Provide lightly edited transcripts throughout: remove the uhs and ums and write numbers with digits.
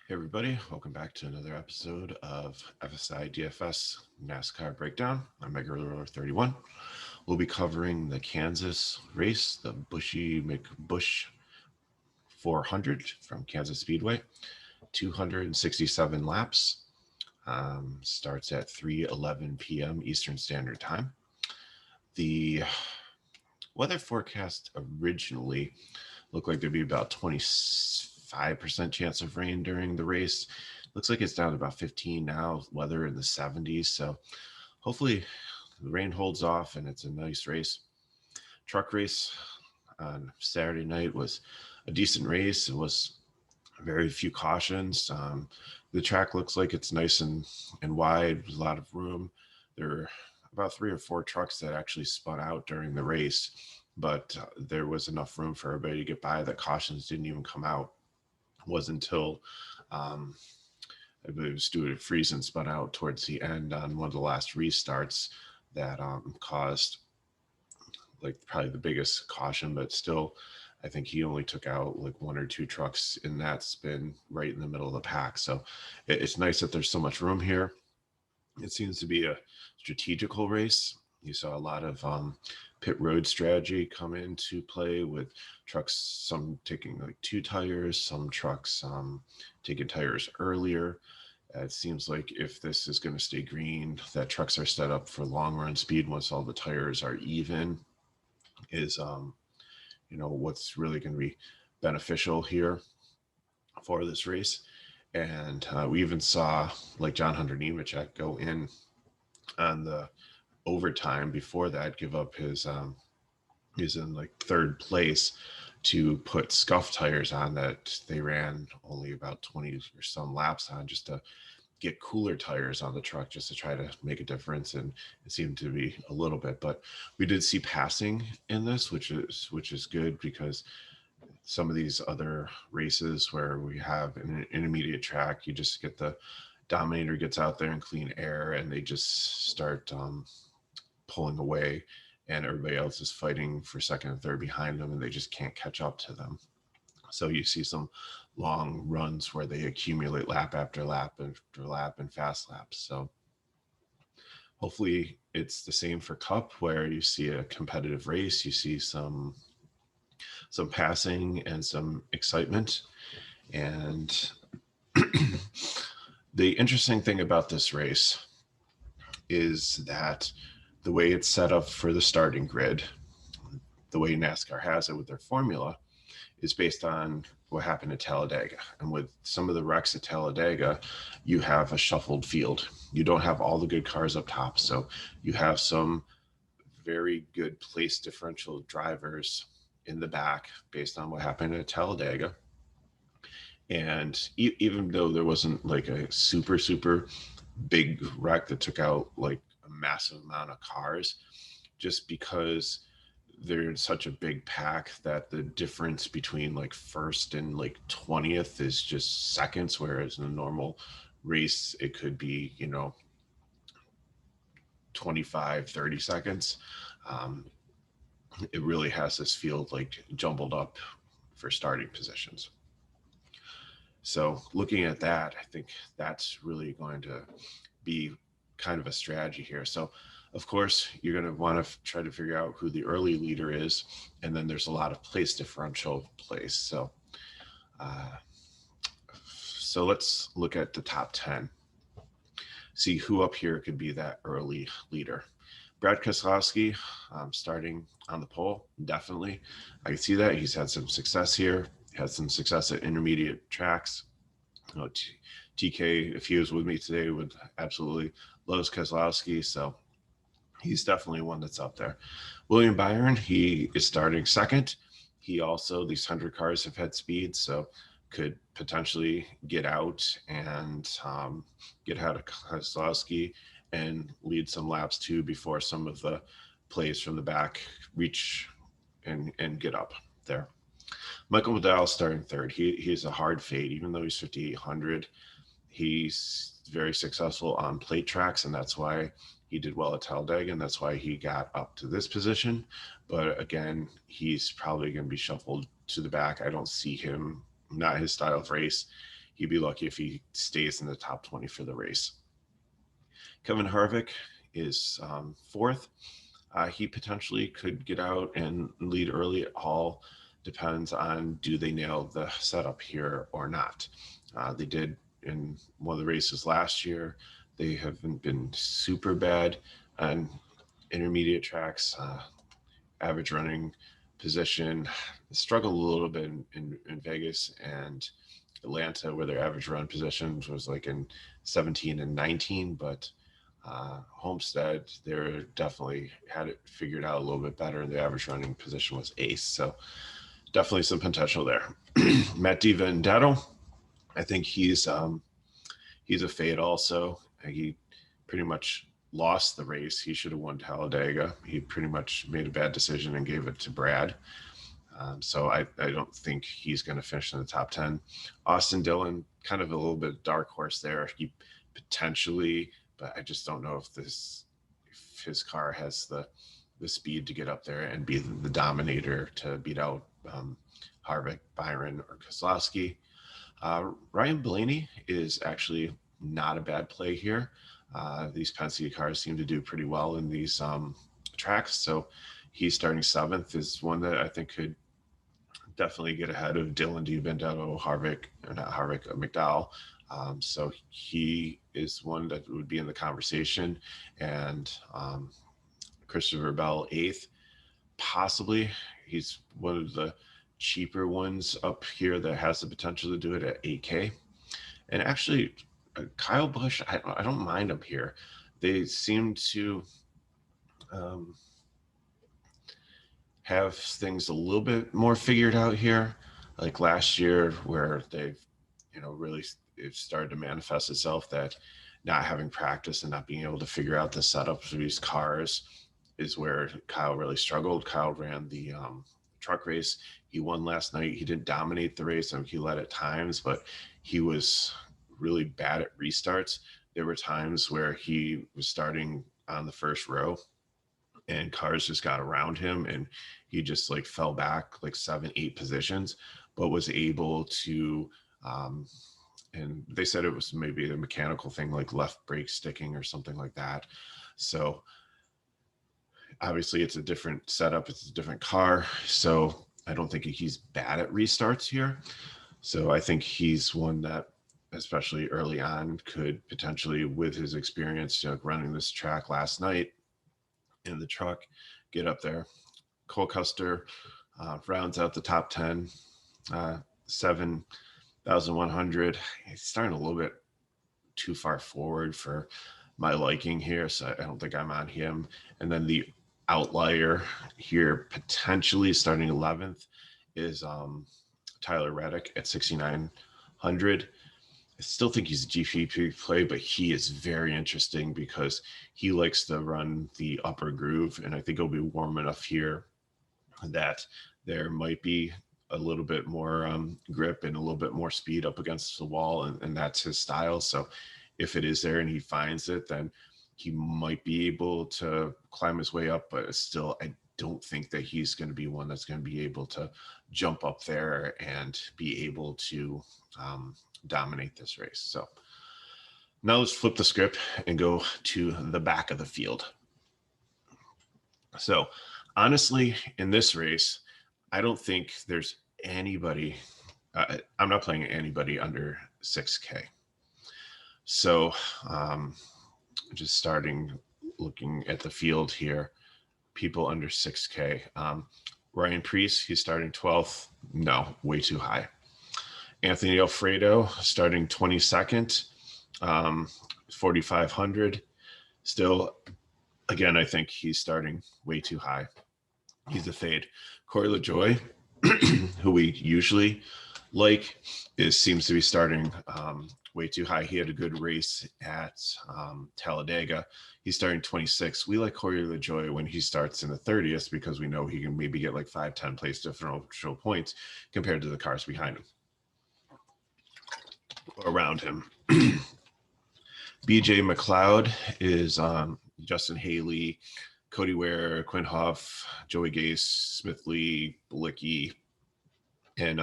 Hey everybody, welcome back to another episode of FSI DFS NASCAR Breakdown. I'm Mega Roller 31. We'll be covering the Kansas race, the Buschy McBusch 400 from Kansas Speedway, 267 laps. Starts at 3:11 p.m. Eastern Standard Time. The weather forecast originally looked like there'd be about 25% chance of rain during the race. Looks like it's down to about 15 now, weather in the 70s. So hopefully the rain holds off and it's a nice race. Truck race on Saturday night was a decent race. It was very few cautions. The track looks like it's nice and wide. There's a lot of room. There are about 3 or 4 trucks that actually spun out during the race, but there was enough room for everybody to get by that cautions didn't even come out. It wasn't until I believe it was Stuart Friesen spun out towards the end on one of the last restarts that caused like probably the biggest caution, but still I think he only took out like 1 or 2 trucks in that spin right in the middle of the pack. So it's nice that there's so much room here. It seems to be a strategical race. You saw a lot of pit road strategy come into play with trucks, some taking like 2 tires, some trucks taking tires earlier. It seems like if this is going to stay green, that trucks are set up for long run speed once all the tires are even is what's really going to be beneficial here for this race. And we even saw like John Hunter Nemechek go in on the overtime before that, give up he's in like 3rd place to put scuff tires on that they ran only about 20 or some laps on, just to get cooler tires on the truck, just to try to make a difference. And it seemed to be a little bit, but we did see passing in this, which is good, because some of these other races where we have an intermediate track, you just get the dominator gets out there in clean air and they just start pulling away, and everybody else is fighting for second and third behind them and they just can't catch up to them. So you see some long runs where they accumulate lap after lap after lap and fast laps. So hopefully it's the same for Cup, where you see a competitive race, you see some passing and some excitement. And the interesting thing about this race is that the way it's set up for the starting grid, the way NASCAR has it with their formula, is based on what happened at Talladega. And with some of the wrecks at Talladega, you have a shuffled field. You don't have all the good cars up top. So you have some very good place differential drivers in the back based on what happened at Talladega. And even though there wasn't like a super big wreck that took out like a massive amount of cars, just because they're in such a big pack that the difference between like first and like 20th is just seconds, whereas in a normal race it could be 25-30 seconds. um, it really has this field like jumbled up for starting positions. So looking at that, I think that's really going to be kind of a strategy here. So of course, you're going to want to try to figure out who the early leader is. And then there's a lot of place differential plays. Uh, so let's look at the top 10, see who up here could be that early leader. Brad Keselowski, starting on the pole, definitely. I can see that. He's had some success here, had some success at intermediate tracks. TK, if he was with me today, would absolutely loves Keselowski. So he's definitely one that's up there. William Byron, he is starting second. He also, these 100 cars have had speed, so could potentially get out and get out of Keselowski and lead some laps too before some of the plays from the back reach and get up there. Michael McDowell starting third. He's a hard fade, even though he's 5,800. He's very successful on plate tracks, and that's why he did well at Talladega, and that's why he got up to this position. But again, he's probably going to be shuffled to the back. I don't see him, not his style of race. he'd be lucky if he stays in the top 20 for the race. Kevin Harvick is fourth. He potentially could get out and lead early. It all depends on do they nail the setup here or not. They did in one of the races last year. They haven't been super bad on intermediate tracks. Average running position struggled a little bit in Vegas and Atlanta, where their average run position was like in 17 and 19, but Homestead, they're definitely had it figured out a little bit better, and the average running position was ace. So definitely some potential there. Matt DiVendetto, I think he's a fade also. He pretty much lost the race. He should have won Talladega. He pretty much made a bad decision and gave it to Brad. So I don't think he's going to finish in the top 10. Austin Dillon, kind of a little bit dark horse there. He potentially, but I just don't know if his car has the speed to get up there and be the dominator to beat out Harvick, Byron, or Keselowski. Ryan Blaney is actually not a bad play here. These Penske cars seem to do pretty well in these tracks, so he's starting seventh is one that I think could definitely get ahead of Dylan DiVendetto, McDowell. So he is one that would be in the conversation, and Christopher Bell eighth, possibly. He's one of the cheaper ones up here that has the potential to do it at 8K. And actually, Kyle Busch, I don't mind him here. They seem to have things a little bit more figured out here, like last year, where they've, really it started to manifest itself that not having practice and not being able to figure out the setup for these cars is where Kyle really struggled. Kyle ran the truck race. He won last night. He didn't dominate the race. He led at times, but he was really bad at restarts. There were times where he was starting on the first row and cars just got around him and he just like fell back like 7-8 positions, but was able to and they said it was maybe a mechanical thing like left brake sticking or something like that. So obviously it's a different setup, it's a different car, so I don't think he's bad at restarts here. So I think he's one that, especially early on, could potentially, with his experience running this track last night in the truck, get up there. Cole Custer rounds out the top 10, 7,100. He's starting a little bit too far forward for my liking here, so I don't think I'm on him. And then the outlier here, potentially starting 11th, is Tyler Reddick at 6,900. I still think he's a GPP play, but he is very interesting because he likes to run the upper groove, and I think it'll be warm enough here that there might be a little bit more grip and a little bit more speed up against the wall, and that's his style. So if it is there and he finds it, then he might be able to climb his way up, but still, I don't think that he's going to be one that's going to be able to jump up there and be able to dominate this race. So now let's flip the script and go to the back of the field. So honestly, in this race, I don't think there's anybody, I'm not playing anybody under 6K. So just starting looking at the field here, people under 6K. Ryan Preece, he's starting 12th. No, way too high. Anthony Alfredo starting 22nd, 4,500. Still, again, I think he's starting way too high. He's a fade. Corey LaJoie, who we usually like, seems to be starting way too high. He had a good race at Talladega. He's starting 26. We like Corey LaJoie when he starts in the 30th because we know he can maybe get like 5-10 place differential points compared to the cars behind him. Around him. BJ McLeod is Justin Haley, Cody Ware, Quinn Huff, Joey Gase, Smith Lee, Bilicki, and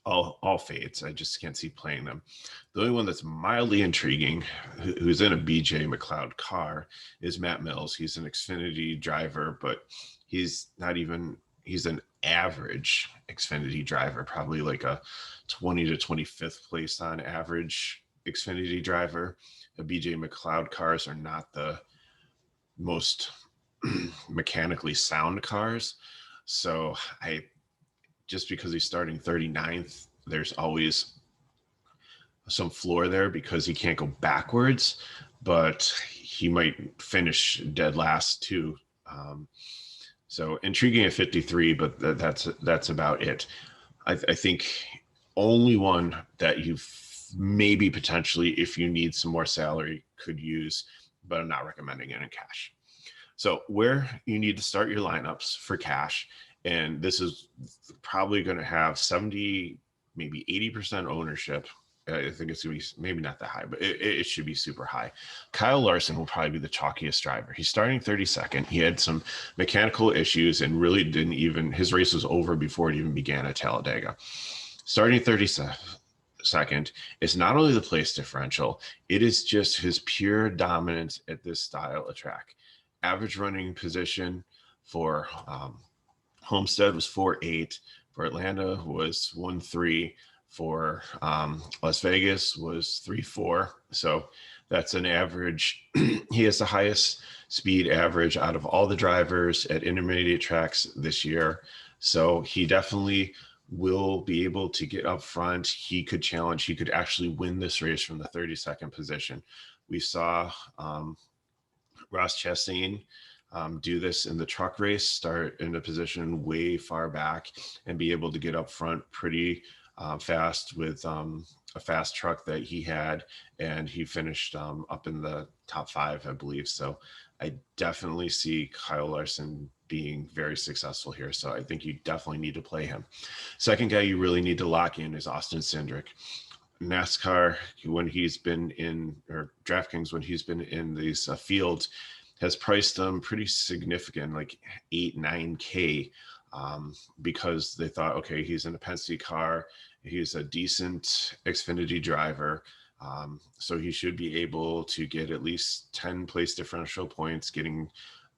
all fades. I just can't see playing them. The only one that's mildly intriguing, who's in a BJ McLeod car, is Matt Mills. He's an Xfinity driver, but he's an average Xfinity driver, probably like a 20 to 25th place on average Xfinity driver. The BJ McLeod cars are not the most mechanically sound cars. So just because he's starting 39th, there's always some floor there because he can't go backwards, but he might finish dead last too. So intriguing at 53, but that's about it. I think only one that you maybe potentially, if you need some more salary, could use, but I'm not recommending it in cash. So where you need to start your lineups for cash, and this is probably going to have 70, maybe 80% ownership. I think it's going to be maybe not that high, but it should be super high. Kyle Larson will probably be the chalkiest driver. He's starting 32nd. He had some mechanical issues and really his race was over before it even began at Talladega. Starting 32nd, it's not only the place differential, it is just his pure dominance at this style of track. Average running position for Homestead was 4.8. For Atlanta was 1.3. For Las Vegas was 3.4. So that's an average. He has the highest speed average out of all the drivers at intermediate tracks this year. So he definitely will be able to get up front. He could challenge. He could actually win this race from the 32nd position. We saw Ross Chastain do this in the truck race, start in a position way far back and be able to get up front pretty fast with a fast truck that he had, and he finished up in the top 5, I believe. So I definitely see Kyle Larson being very successful here. So I think you definitely need to play him. Second guy you really need to lock in is Austin Cindric. NASCAR, when he's been in, or DraftKings, when he's been in these fields, has priced them pretty significant, like 8, 9K, because they thought, okay, he's in a Penske car. He's a decent Xfinity driver. So he should be able to get at least 10 place differential points, getting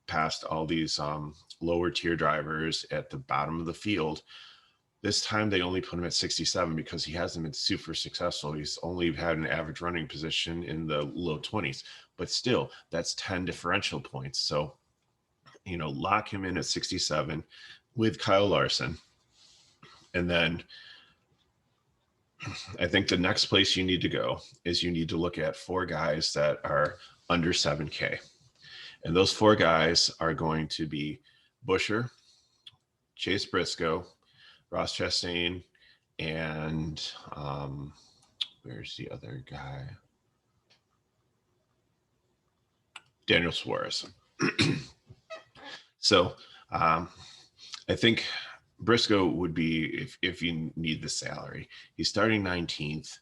past all these lower tier drivers at the bottom of the field. This time they only put him at 67 because he hasn't been super successful. He's only had an average running position in the low 20s, but still that's 10 differential points. So, lock him in at 67 with Kyle Larson. And then I think the next place you need to go is you need to look at 4 guys that are under 7K. And those 4 guys are going to be Buescher, Chase Briscoe, Ross Chastain, and where's the other guy? Daniel Suarez. So I think Briscoe would be, if you need the salary. He's starting 19th.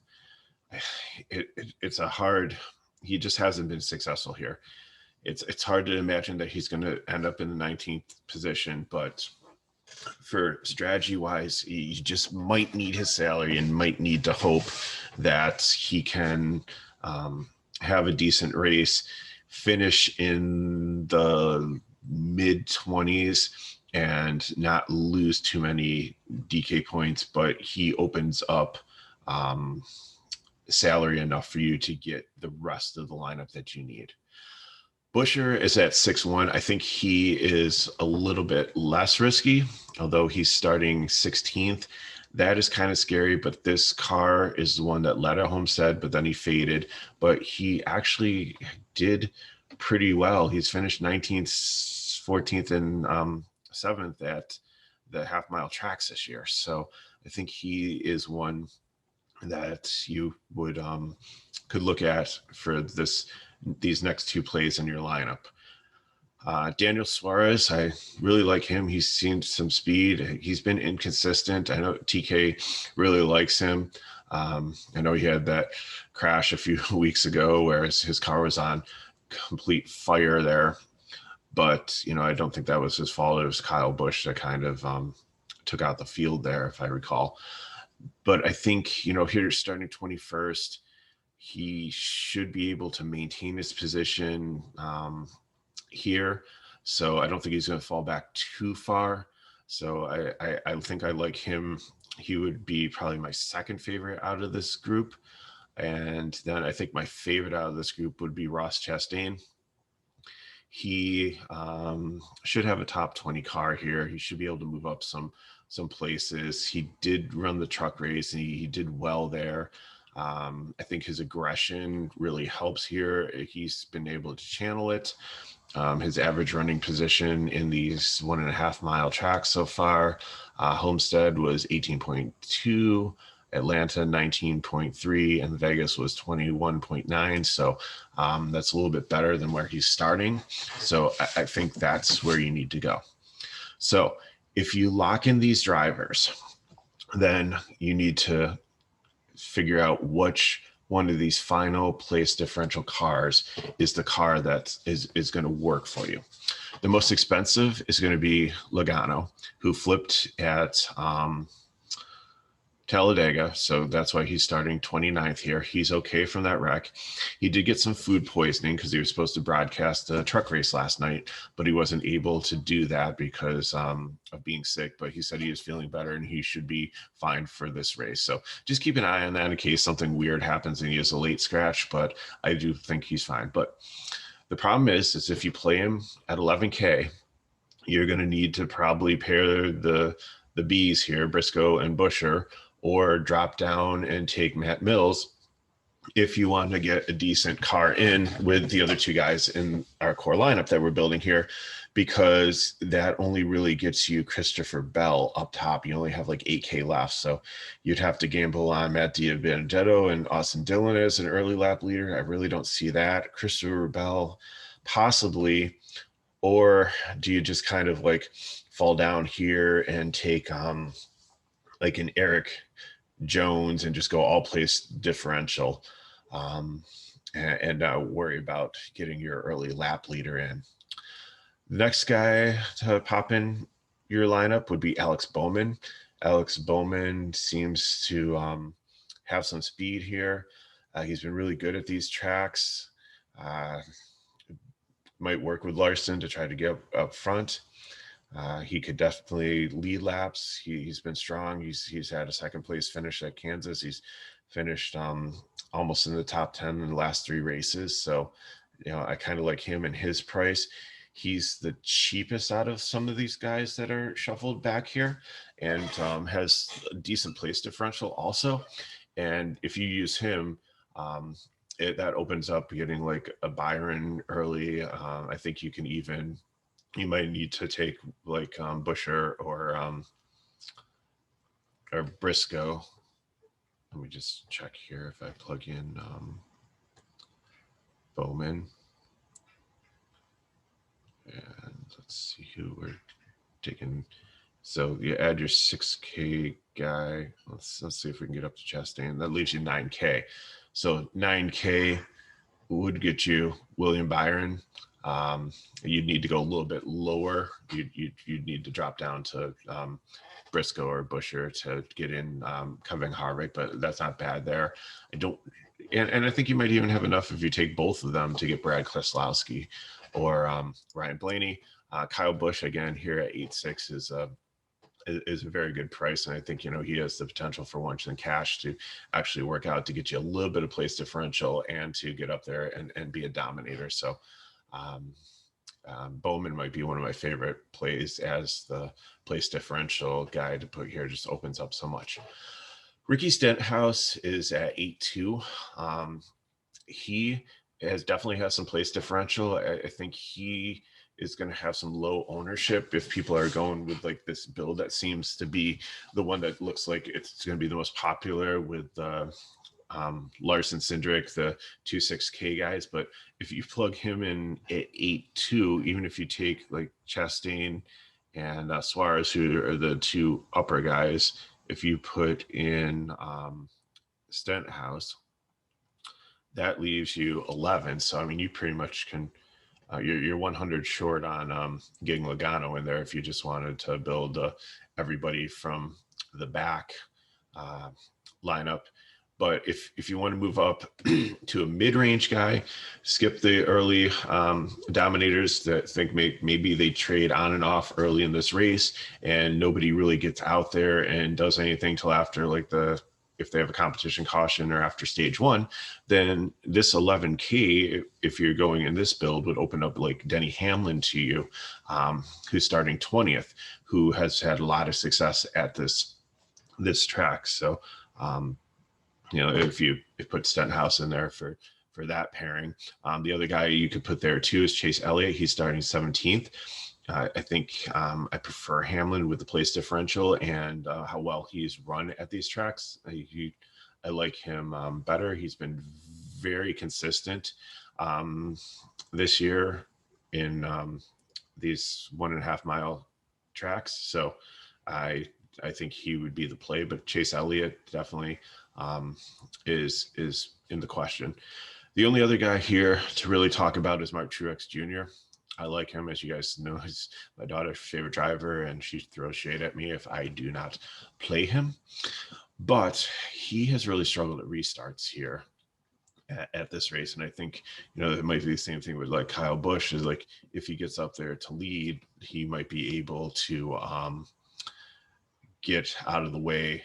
It's a hard, he just hasn't been successful here. It's hard to imagine that he's going to end up in the 19th position, but for strategy wise, you just might need his salary and might need to hope that he can have a decent race, finish in the mid 20s and not lose too many DK points, but he opens up salary enough for you to get the rest of the lineup that you need. Buescher is at 6-1. I think he is a little bit less risky, although he's starting 16th. That is kind of scary, but this car is the one that led at Homestead, but then he faded. But he actually did pretty well. He's finished 19th, 14th, and 7th at the half-mile tracks this year. So I think he is one that you would could look at for these next 2 plays in your lineup. Daniel Suarez, I really like him. He's seen some speed. He's been inconsistent. I know TK really likes him. I know he had that crash a few weeks ago where his car was on complete fire there. But, I don't think that was his fault. It was Kyle Busch that kind of took out the field there, if I recall. But I think, you know, here starting 21st, he should be able to maintain his position here. So I don't think he's going to fall back too far. So I think I like him. He would be probably my second favorite out of this group. And then I think my favorite out of this group would be Ross Chastain. He should have a top 20 car here. He should be able to move up some places. He did run the truck race and he did well there. I think his aggression really helps here. He's been able to channel it. His average running position in these 1.5 mile tracks so far, Homestead was 18.2, Atlanta 19.3, and Vegas was 21.9. So that's a little bit better than where he's starting. So I think that's where you need to go. So if you lock in these drivers, then you need to figure out which one of these final place differential cars is the car that is going to work for you. The most expensive is going to be Logano, who flipped at Talladega, so that's why he's starting 29th here. He's okay from that wreck. He did get some food poisoning because he was supposed to broadcast a truck race last night, but he wasn't able to do that because of being sick. But he said he is feeling better and he should be fine for this race. So just keep an eye on that in case something weird happens and he is a late scratch, but I do think he's fine. But the problem is if you play him at 11K, you're going to need to probably pair the Bs here, Briscoe and Buescher, or drop down and take Matt Mills if you want to get a decent car in with the other two guys in our core lineup that we're building here, because that only really gets you Christopher Bell up top. You only have like 8K left. So you'd have to gamble on Matt DiBenedetto and Austin Dillon as an early lap leader. I really don't see that. Christopher Bell, possibly. Or do you just kind of like fall down here and take like an Eric Jones and just go all place differential and worry about getting your early lap leader in? The next guy to pop in your lineup would be Alex Bowman. Alex Bowman seems to have some speed here. He's been really good at these tracks. Might work with Larson to try to get up front. He could definitely lead laps. He's been strong. He's had a second place finish at Kansas. He's finished almost in the top 10 in the last 3 races. So, you know, I kind of like him and his price. He's the cheapest out of some of these guys that are shuffled back here, and has a decent place differential also. And if you use him, that opens up getting like a Byron early. I think you might need to take like Buescher or Briscoe. Let me just check here if I plug in Bowman. And let's see who we're taking. So you add your 6K guy. Let's see if we can get up to Chastain. That leaves you 9K. So 9K would get you William Byron. You'd need to go a little bit lower. You'd need to drop down to Briscoe or Buescher to get in Kevin Harvick, but that's not bad there. And I think you might even have enough if you take both of them to get Brad Keselowski or Ryan Blaney. Kyle Busch, again, here at 8.6 is a very good price. And I think, you know, he has the potential for Lunch and Cash to actually work out to get you a little bit of place differential and to get up there and be a dominator. So Bowman might be one of my favorite plays as the place differential guy to put here. Just opens up so much. Ricky Stenhouse is at 8.2. He definitely has some place differential. I think he is going to have some low ownership if people are going with like this build that seems to be the one that looks like it's going to be the most popular with Larson Cindric, the 2.6K guys. But if you plug him in at 8.2, even if you take like Chastain and Suarez, who are the 2 upper guys, if you put in Stenhouse, that leaves you 11. So, I mean, you pretty much can, you're 100 short on getting Logano in there if you just wanted to build everybody from the back. lineup. But if you want to move up to a mid-range guy, skip the early dominators that think maybe they trade on and off early in this race, and nobody really gets out there and does anything till after like if they have a competition caution or after stage one, then this 11K, if you're going in this build, would open up like Denny Hamlin to you, who's starting 20th, who has had a lot of success at this track. So, if you put Stenhouse in there for that pairing. The other guy you could put there too is Chase Elliott. He's starting 17th. I think I prefer Hamlin with the place differential and how well he's run at these tracks. I like him better. He's been very consistent this year in these 1.5 mile tracks. So I think he would be the play, but Chase Elliott definitely is in the question. The only other guy here to really talk about is Mark Truex Jr. I like him, as you guys know. He's my daughter's favorite driver, and she throws shade at me if I do not play him. But he has really struggled at restarts here at this race, and I think it might be the same thing with like Kyle Busch. Is like if he gets up there to lead, he might be able to get out of the way,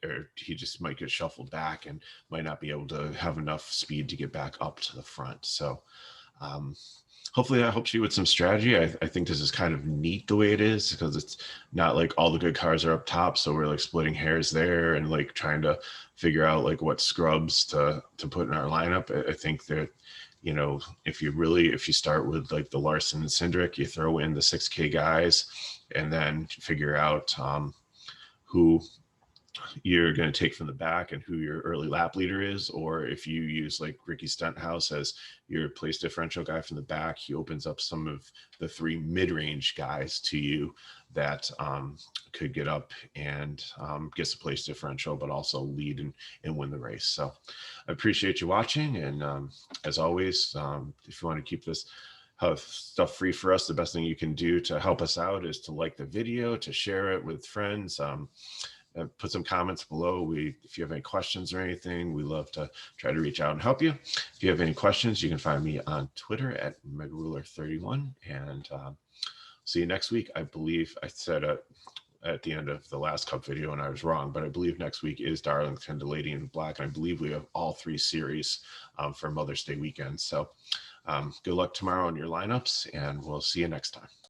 or he just might get shuffled back and might not be able to have enough speed to get back up to the front. So hopefully that helps you with some strategy. I think this is kind of neat the way it is, because it's not like all the good cars are up top, so we're like splitting hairs there and like trying to figure out like what scrubs to put in our lineup. I think that if you start with like the Larson and Cindric, you throw in the 6K guys and then figure out who you're going to take from the back and who your early lap leader is. Or if you use like Ricky Stenhouse as your place differential guy from the back, he opens up some of the 3 mid-range guys to you that could get up and get some place differential, but also lead and win the race. So I appreciate you watching. And as always, if you want to keep this stuff free for us, the best thing you can do to help us out is to like the video, to share it with friends. Put some comments below. If you have any questions or anything, we love to try to reach out and help you. If you have any questions, you can find me on Twitter at MegRuler31, and see you next week. I believe I said at the end of the last Cup video, and I was wrong, but I believe next week is Darlington to Lady in Black, and I believe we have all 3 series for Mother's Day weekend. So good luck tomorrow on your lineups, and we'll see you next time.